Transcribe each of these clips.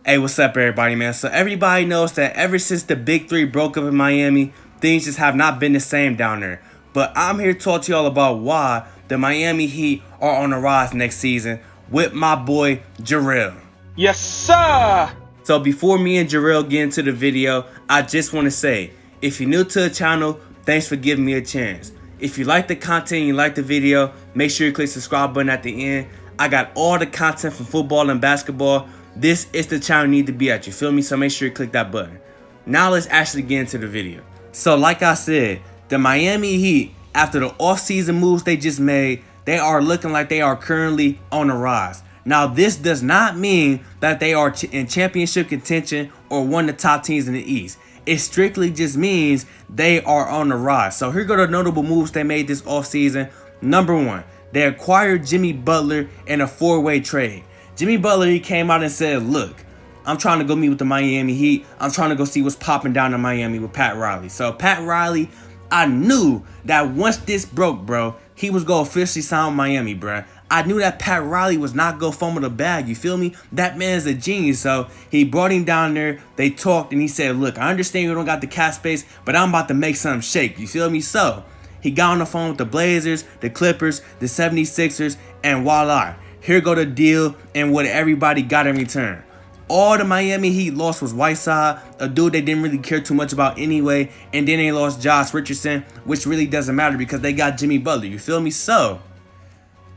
Hey, what's up, everybody, man? So everybody knows that ever since the Big Three broke up in Miami, things just have not been the same down there. But I'm here to talk to y'all about why the Miami Heat are on the rise next season with my boy, Jarrell. Yes, sir! So before me and Jarrell get into the video, I just want to say, if you're new to the channel, thanks for giving me a chance. If you like the content and you like the video, make sure you click the subscribe button at the end. I got all the content from football and basketball. This is the channel you need to be at, you feel me? So make sure you click that button. Now let's actually get into the video. So like I said, the Miami Heat, after the offseason moves they just made, they are looking like they are currently on the rise. Now this does not mean that they are in championship contention or one of the top teams in the East. It strictly just means they are on the rise. So here go the notable moves they made this offseason. Number one, they acquired Jimmy Butler in a four-way trade. Jimmy Butler, he came out and said, look, I'm trying to go meet with the Miami Heat. I'm trying to go see what's popping down in Miami with Pat Riley. So Pat Riley, I knew that once this broke, bro, he was going to officially sign Miami, bro. I knew that Pat Riley was not going to fumble the bag, you feel me? That man's a genius. So he brought him down there. They talked and he said, look, I understand you don't got the cap space, but I'm about to make something shake, you feel me? So he got on the phone with the Blazers, the Clippers, the 76ers, and voila. Here go the deal and what everybody got in return. All the Miami Heat lost was Whiteside, a dude they didn't really care too much about anyway. And then they lost Josh Richardson, which really doesn't matter because they got Jimmy Butler, you feel me? So,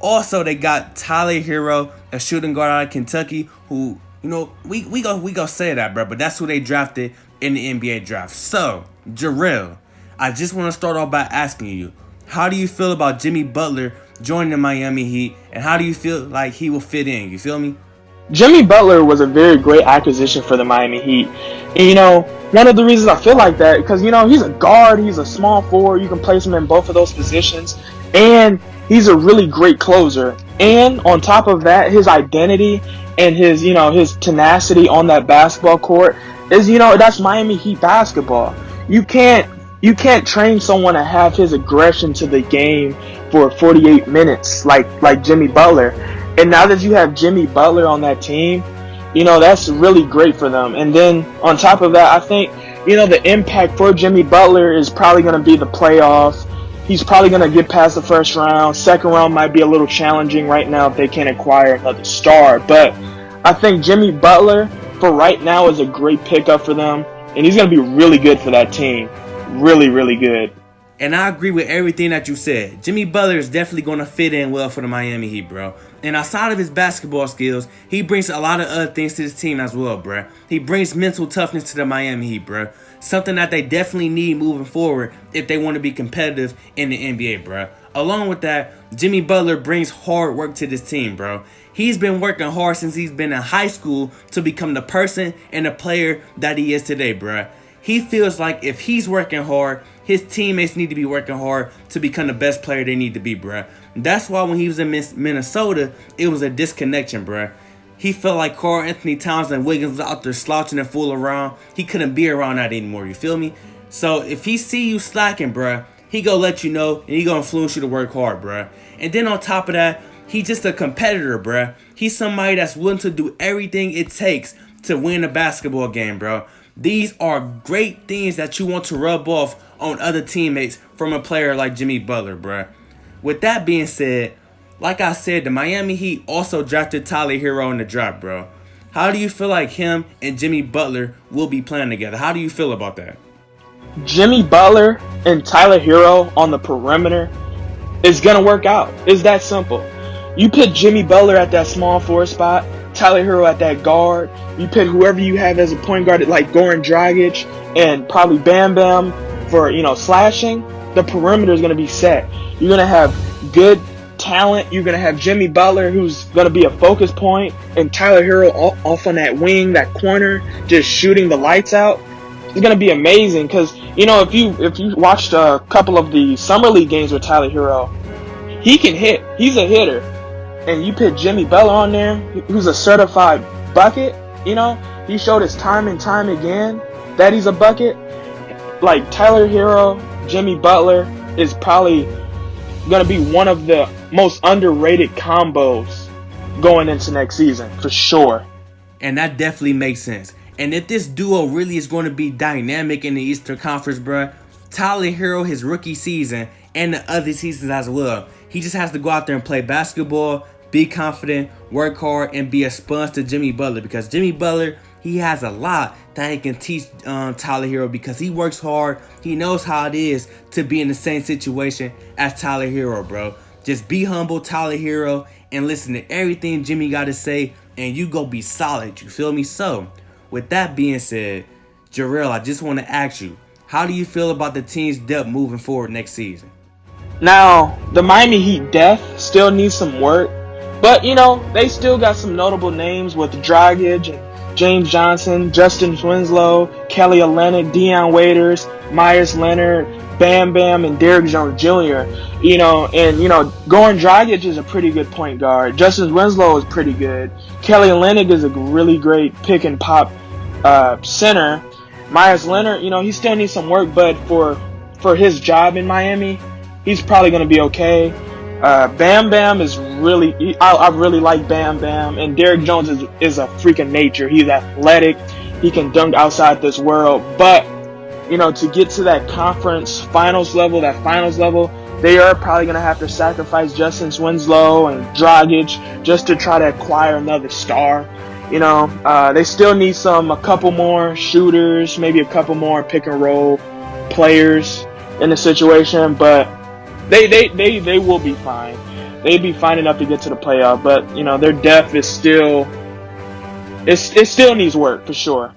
also they got Tyler Herro, a shooting guard out of Kentucky, who, you know, we go say that, bro. But that's who they drafted in the NBA draft. So, Jarrell, I just want to start off by asking you, how do you feel about Jimmy Butler joining the Miami Heat, and how do you feel like he will fit in? You feel me? Jimmy Butler was a very great acquisition for the Miami Heat. And, you know, one of the reasons I feel like that, because, you know, he's a guard, he's a small forward, you can place him in both of those positions, and he's a really great closer. And on top of that, his identity and his, you know, his tenacity on that basketball court is, you know, that's Miami Heat basketball. You can't train someone to have his aggression to the game for 48 minutes like Jimmy Butler. And now that you have Jimmy Butler on that team, you know, that's really great for them. And then on top of that, I think, you know, the impact for Jimmy Butler is probably going to be the playoffs. He's probably going to get past the first round. Second round might be a little challenging right now if they can't acquire another star. But I think Jimmy Butler, for right now, is a great pickup for them. And he's going to be really good for that team. Really, really good. And I agree with everything that you said. Jimmy Butler is definitely going to fit in well for the Miami Heat, bro. And outside of his basketball skills, he brings a lot of other things to this team as well, bro. He brings mental toughness to the Miami Heat, bro. Something that they definitely need moving forward if they want to be competitive in the NBA, bro. Along with that, Jimmy Butler brings hard work to this team, bro. He's been working hard since he's been in high school to become the person and the player that he is today, bro. He feels like if he's working hard, his teammates need to be working hard to become the best player they need to be, bruh. That's why when he was in Minnesota, it was a disconnection, bruh. He felt like Karl Anthony Towns and Wiggins was out there slouching and fooling around. He couldn't be around that anymore, you feel me? So if he see you slacking, bruh, he gonna let you know and he gonna influence you to work hard, bruh. And then on top of that, he's just a competitor, bruh. He's somebody that's willing to do everything it takes to win a basketball game, bro. These are great things that you want to rub off on other teammates from a player like Jimmy Butler, bruh. With that being said, like I said, the Miami Heat also drafted Tyler Herro in the draft, bro. How do you feel like him and Jimmy Butler will be playing together? How do you feel about that? Jimmy Butler and Tyler Herro on the perimeter is going to work out. It's that simple. You put Jimmy Butler at that small forward spot, Tyler Herro at that guard. You put whoever you have as a point guard like Goran Dragic and probably Bam Bam for, you know, slashing. The perimeter is going to be set. You're going to have good talent. You're going to have Jimmy Butler, who's going to be a focus point, and Tyler Herro off on that wing, that corner, just shooting the lights out. It's going to be amazing because, you know, if you watched a couple of the summer league games with Tyler Herro, he can hit. He's a hitter. And you put Jimmy Butler on there, who's a certified bucket, you know, he showed us time and time again that he's a bucket. Like Tyler Herro, Jimmy Butler is probably going to be one of the most underrated combos going into next season, for sure. And that definitely makes sense. And if this duo really is going to be dynamic in the Eastern Conference, bruh, Tyler Herro, his rookie season, and the other seasons as well, he just has to go out there and play basketball, be confident, work hard, and be a sponge to Jimmy Butler. Because Jimmy Butler, he has a lot that he can teach Tyler Herro, because he works hard. He knows how it is to be in the same situation as Tyler Herro, bro. Just be humble, Tyler Herro, and listen to everything Jimmy got to say, and you go be solid. You feel me? So, with that being said, Jarrell, I just want to ask you, how do you feel about the team's depth moving forward next season? Now, the Miami Heat depth still needs some work, but they still got some notable names with Dragic and James Johnson, Justin Winslow, Kelly Olynyk, Deion Waiters, Myers Leonard, Bam Bam, and Derrick Jones Jr. Goran Dragic is a pretty good point guard. Justin Winslow is pretty good. Kelly Olynyk is a really great pick and pop center. Myers Leonard, he still needs some work, but for his job in Miami, he's probably going to be okay. Bam Bam is I really like Bam Bam, and Derrick Jones is a freaking nature. He's athletic. He can dunk outside this world, but to get to that conference finals level, they are probably going to have to sacrifice Justin Winslow and Dragic just to try to acquire another star. They still need a couple more shooters, maybe a couple more pick and roll players in the situation, but they will be fine. They'd be fine enough to get to the playoff, but their depth is still it still needs work for sure.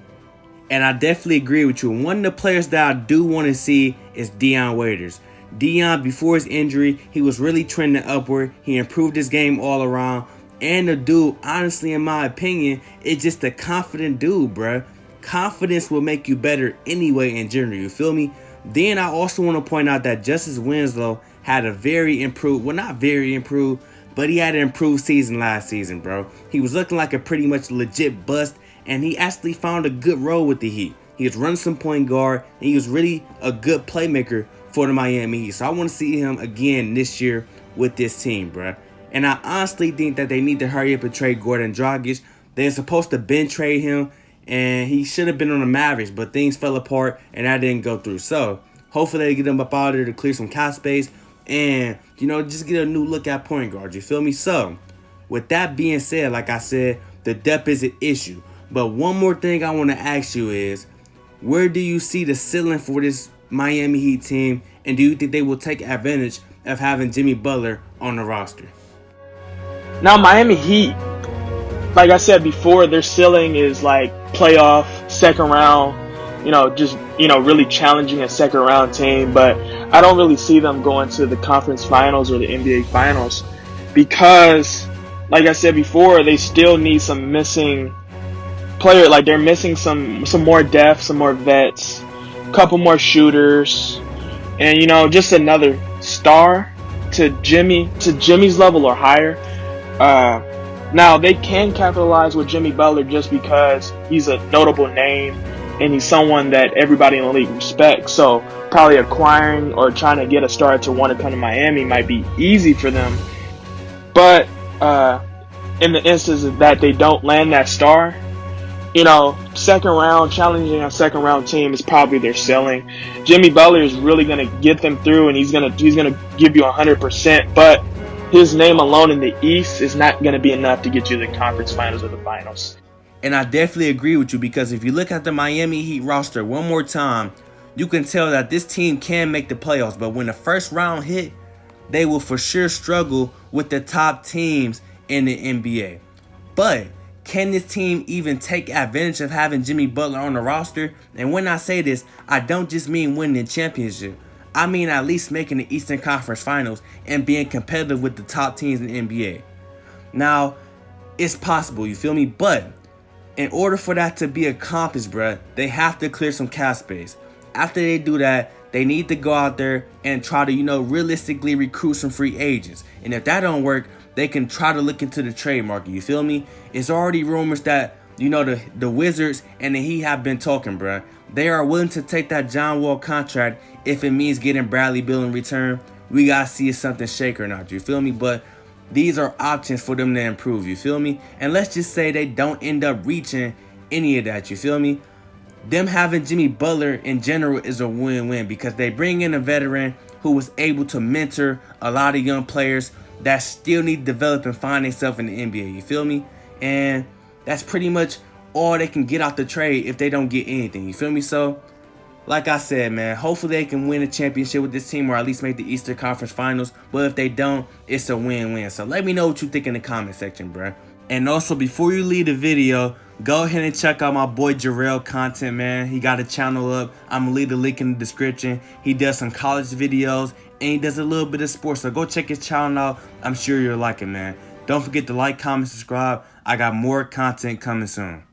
And I definitely agree with you. One of the players that I do want to see is Deion Waiters. Deion, before his injury, he was really trending upward. He improved his game all around. And the dude, honestly, in my opinion, is just a confident dude, bruh. Confidence will make you better anyway in general, you feel me? Then I also want to point out that Justice Winslow had a very improved, well, not very improved, but he had an improved season last season, bro. He was looking like a pretty much legit bust, and he actually found a good role with the Heat. He was running some point guard, and he was really a good playmaker for the Miami Heat. So I want to see him again this year with this team, bro. And I honestly think that they need to hurry up and trade Goran Dragic. They're supposed to trade him, and he should have been on the Mavericks, but things fell apart, and that didn't go through. So hopefully they get him up out of there to clear some cap space and, just get a new look at point guard. You feel me? So with that being said, like I said, the depth is an issue. But one more thing I want to ask you is, where do you see the ceiling for this Miami Heat team, and do you think they will take advantage of having Jimmy Butler on the roster? Now, Miami Heat, like I said before, their ceiling is like playoff, second round, really challenging a second round team. But I don't really see them going to the conference finals or the NBA finals because, like I said before, they still need some missing player. Like they're missing some more depth, some more vets, a couple more shooters, and just another star to Jimmy's level or higher. Now they can capitalize with Jimmy Butler just because he's a notable name and he's someone that everybody in the league respects. So probably acquiring or trying to get a star to want to come to Miami might be easy for them. But in the instance that they don't land that star, second round, challenging a second round team is probably their ceiling. Jimmy Butler is really going to get them through, and he's gonna give you 100%. But his name alone in the East is not going to be enough to get you to the conference finals or the finals. And I definitely agree with you, because if you look at the Miami Heat roster one more time, you can tell that this team can make the playoffs. But when the first round hit, they will for sure struggle with the top teams in the NBA. But can this team even take advantage of having Jimmy Butler on the roster? And when I say this, I don't just mean winning the championship. I mean at least making the Eastern Conference Finals and being competitive with the top teams in the NBA. Now, it's possible, you feel me? But in order for that to be accomplished, bruh, they have to clear some cap space. After they do that, they need to go out there and try to, realistically recruit some free agents. And if that don't work, they can try to look into the trade market, you feel me? It's already rumors that, the Wizards and the Heat have been talking, bruh. They are willing to take that John Wall contract if it means getting Bradley Beal in return. We gotta see if something shake or not, you feel me? But these are options for them to improve, you feel me? And let's just say they don't end up reaching any of that, you feel me? Them having Jimmy Butler in general is a win-win because they bring in a veteran who was able to mentor a lot of young players that still need to develop and find themselves in the NBA, you feel me? And that's pretty much all they can get out the trade if they don't get anything, you feel me? So, like I said, man, hopefully they can win a championship with this team or at least make the Eastern Conference Finals. But if they don't, it's a win-win. So let me know what you think in the comment section, bro. And also, before you leave the video, go ahead and check out my boy Jarrell content, man. He got a channel up. I'm going to leave the link in the description. He does some college videos and he does a little bit of sports. So go check his channel out. I'm sure you'll like it, man. Don't forget to like, comment, subscribe. I got more content coming soon.